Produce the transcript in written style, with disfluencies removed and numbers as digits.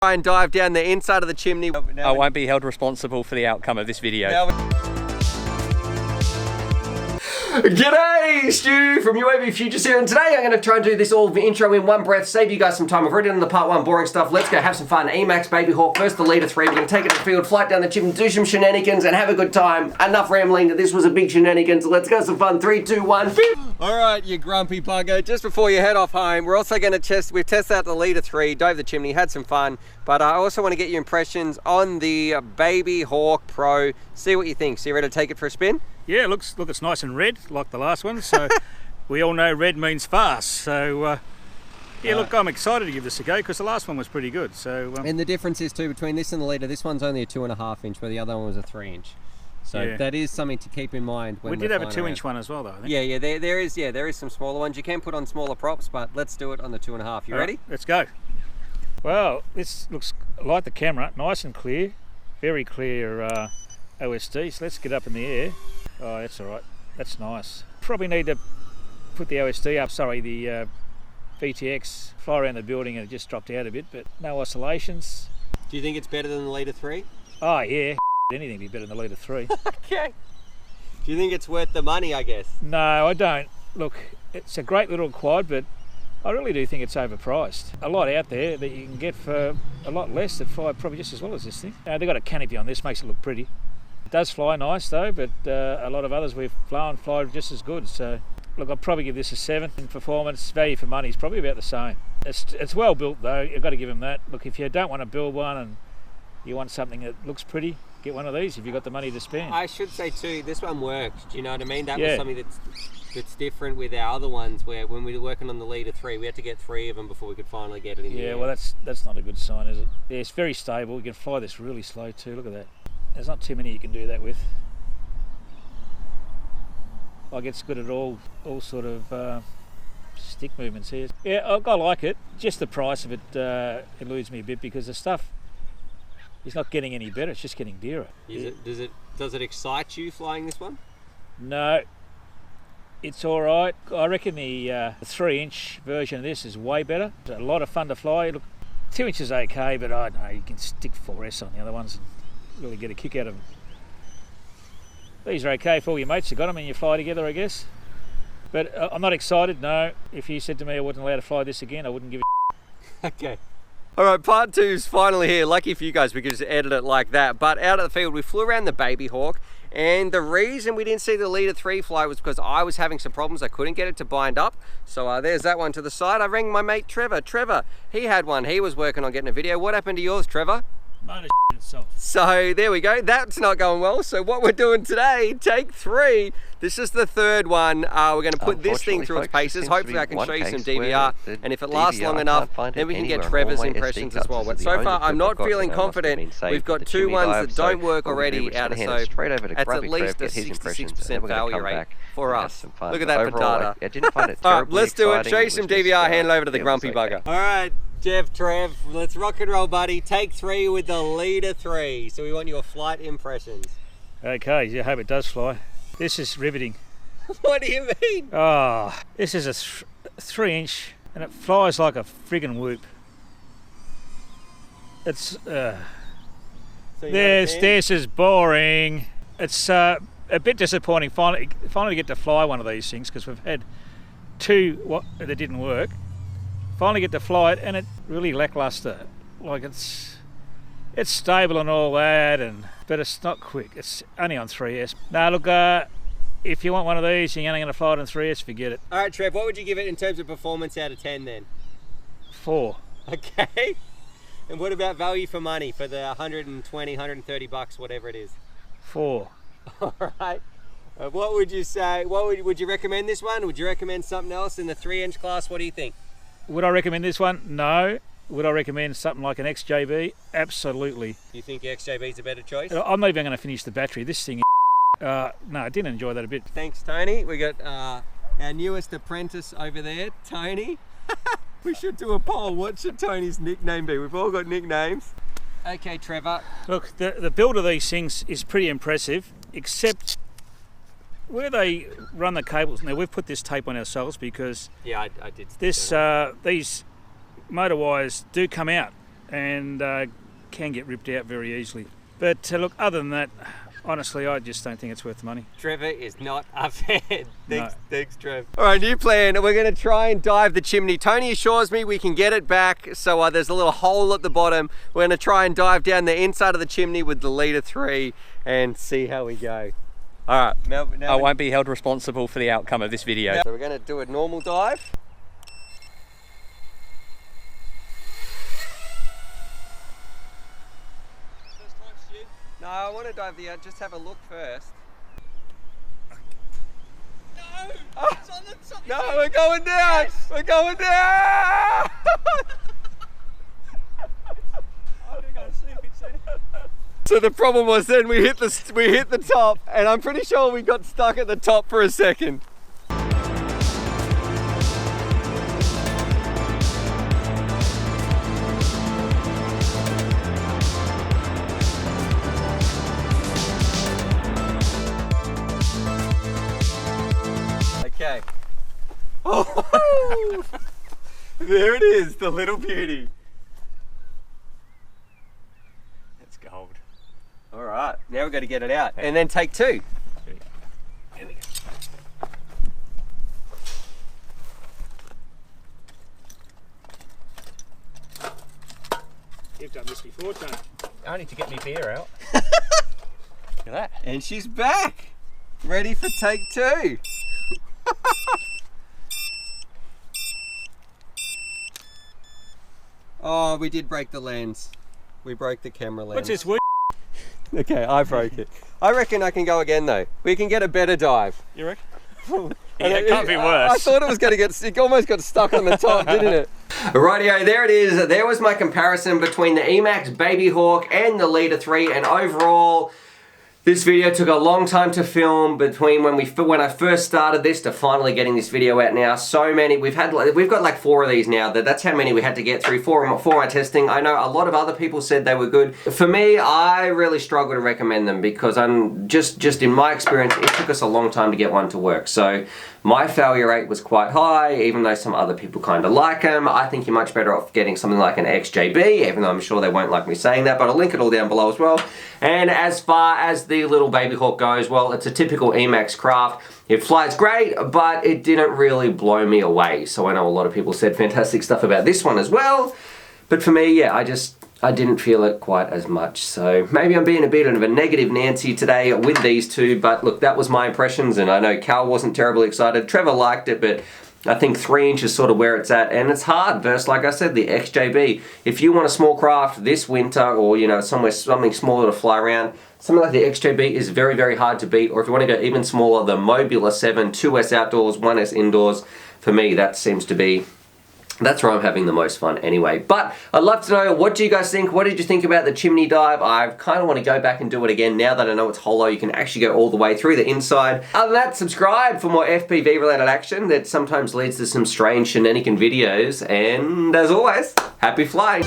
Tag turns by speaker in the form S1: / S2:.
S1: Try and dive down the inside of the chimney.
S2: I won't be held responsible for the outcome of this video.
S1: G'day, Stu from UAVfutures here, and today I'm going to try and do this all the intro in one breath, save you guys some time. I've already done the part 1 boring stuff. Let's go have some fun. Emax Babyhawk, first the leader 3. We're going to take it to the field, flight down the chimney, do some shenanigans, and have a good time. Enough rambling that this was a big shenanigans. Let's go some fun. 3, 2, 1. Alright, you grumpy bugger. Just before you head off home, we're also going to we've tested out the leader 3, dove the chimney, had some fun, but I also want to get your impressions on the Babyhawk Pro. See what you think. So you ready to take it for a spin?
S3: Yeah, look, it's nice and red, like the last one, so we all know red means fast, so yeah, look, I'm excited to give this a go, because the last one was pretty good, so...
S1: and the difference is too, between this and the leader, this one's only a 2.5 inch, where the other one was a 3 inch. So yeah, that is something to keep in mind when
S3: we did have a 2 inch one as well, though, I think.
S1: Yeah, there is some smaller ones. You can put on smaller props, but let's do it on the 2.5. You ready?
S3: Let's go. Well, this looks like the camera, nice and clear, very clear OSD, so let's get up in the air. Oh, that's all right. That's nice. Probably need to put the OSD up, sorry, the VTX, fly around the building, and it just dropped out a bit, but no oscillations.
S1: Do you think it's better than the leader 3?
S3: Oh, yeah. Anything would be better than the leader 3.
S1: Okay. Do you think it's worth the money, I guess?
S3: No, I don't. Look, it's a great little quad, but I really do think it's overpriced. A lot out there that you can get for a lot less that fly probably just as well as this thing. They've got a canopy on this, makes it look pretty. It does fly nice though, but a lot of others we've flown fly just as good. So look, I'll probably give this a 7. In performance, value for money is probably about the same. It's well built though, you've got to give them that. Look, if you don't want to build one and you want something that looks pretty, get one of these if you've got the money to spend.
S1: I should say too, this one worked. Do you know what I mean? That was something that's different with our other ones, where when we were working on the leader 3, we had to get 3 of them before we could finally get it in the air.
S3: Well, that's not a good sign, is it? Yeah, it's very stable. You can fly this really slow too. Look at that. There's not too many you can do that with. Like, it's good at all sort of stick movements here. Yeah, I like it. Just the price of it eludes me a bit, because the stuff is not getting any better. It's just getting dearer. Does it excite you flying this one? No, it's all right. I reckon the 3-inch version of this is way better. It's a lot of fun to fly. Look, 2 inches okay, but I don't know, you can stick 4S on the other ones and really get a kick out of them. These are okay for all your mates who got them and you fly together, I guess. But I'm not excited, no. If you said to me I wasn't allowed to fly this again, I wouldn't give a Okay. Alright, part 2's finally here. Lucky for you guys, we could just edit it like that. But out of the field, we flew around the Babyhawk, and the reason we didn't see the leader 3 fly was because I was having some problems. I couldn't get it to bind up. So there's that one to the side. I rang my mate Trevor. Trevor, he had one. He was working on getting a video. What happened to yours, Trevor? Motor itself.
S1: So there we go. That's not going well. So what we're doing today, take 3. This is the 3rd one. We're going to put this thing through its paces. Hopefully I can show you some DVR, and if it lasts long enough, then we can get Trevor's impressions as well. But so far I'm not feeling confident. We've got 2 ones that don't work already out of, so that's at least a 66% failure rate for us. Look at that patata. Alright, let's do it. Show you some DVR, hand over to the grumpy bugger. Alright, Trev, let's rock and roll, buddy. Take 3 with the leader 3. So we want your flight impressions.
S3: Okay, I hope it does fly. This is riveting.
S1: What do you mean?
S3: Oh, this is a 3-inch, and it flies like a friggin' whoop. It's this is boring. It's a bit disappointing finally to get to fly one of these things, because we've had 2 that didn't work. Finally get to fly it, and it's really lackluster. Like, it's stable and all that, but it's not quick. It's only on 3S. Now look, if you want one of these and you're only going to fly it on 3S, forget it. Alright Trev, what would you give it in terms of performance out of 10 then? 4. Okay. And what about value for money, for the 120, 130 bucks, whatever it is? 4. Alright. What would you say, would you recommend this one? Would you recommend something else in the 3-inch class? What do you think? Would I recommend this one? No. Would I recommend something like an XJB? Absolutely. You think the XJB is a better choice? I'm not even going to finish the battery. This thing, no, I didn't enjoy that a bit. Thanks, Tony. We got our newest apprentice over there, Tony. We should do a poll. What should Tony's nickname be? We've all got nicknames. Okay, Trevor. Look, the build of these things is pretty impressive, except where they run the cables. Now, we've put this tape on ourselves because I did. These motor wires do come out and can get ripped out very easily. But look, other than that, honestly, I just don't think it's worth the money.
S1: Trevor is not a fan. Thanks, Trev. All right, new plan. We're going to try and dive the chimney. Tony assures me we can get it back. So there's a little hole at the bottom. We're going to try and dive down the inside of the chimney with the leader 3 and see how we go. All right. Now
S2: I won't be held responsible for the outcome of this video.
S1: So we're going to do a normal dive. No, I want to dive just have a look first. No! Oh, it's on the top. No, we're going down! Yes. We're going down! So the problem was then we hit the top, and I'm pretty sure we got stuck at the top for a second. Okay. Oh, there it is, the little beauty.
S2: It's gold.
S1: All right, now we've got to get it out and then take 2.
S2: Here we go.
S3: You've done this before, Tony.
S2: Only to get me beer out. Look at that.
S1: And she's back, ready for take 2. Oh, we did break the lens. We broke the camera lens.
S3: What's this wood?
S1: Okay, I broke it. I reckon I can go again though. We can get a better dive.
S3: You reckon?
S2: Yeah, it can't be worse.
S1: I thought it was going to get, it almost got stuck on the top, didn't it? Rightio, there it is. There was my comparison between the Emax Babyhawk and the Leader 3, and overall, this video took a long time to film between when I first started this to finally getting this video out now. So many, we've got like 4 of these now. That's how many we had to get through for my testing. I know a lot of other people said they were good. For me, I really struggle to recommend them because I'm just in my experience, it took us a long time to get one to work. So my failure rate was quite high, even though some other people kind of like them. I think you're much better off getting something like an XJB, even though I'm sure they won't like me saying that, but I'll link it all down below as well. And as far as the little Babyhawk goes, well, it's a typical Emax craft. It flies great, but it didn't really blow me away. So I know a lot of people said fantastic stuff about this one as well. But for me, yeah, I didn't feel it quite as much. So maybe I'm being a bit of a negative Nancy today with these 2, but look, that was my impressions, and I know Cal wasn't terribly excited. Trevor liked it, but I think 3 inch is sort of where it's at, and it's hard versus, like I said, the XJB. If you want a small craft this winter, or you know, something smaller to fly around, something like the XJB is very, very hard to beat. Or if you want to go even smaller, the Mobula 7, 2S outdoors, 1S indoors. For me, that seems to be, that's where I'm having the most fun anyway. But I'd love to know, what do you guys think? What did you think about the chimney dive? I kind of want to go back and do it again now that I know it's hollow. You can actually go all the way through the inside. Other than that, subscribe for more FPV related action that sometimes leads to some strange shenanigan videos. And as always, happy flying.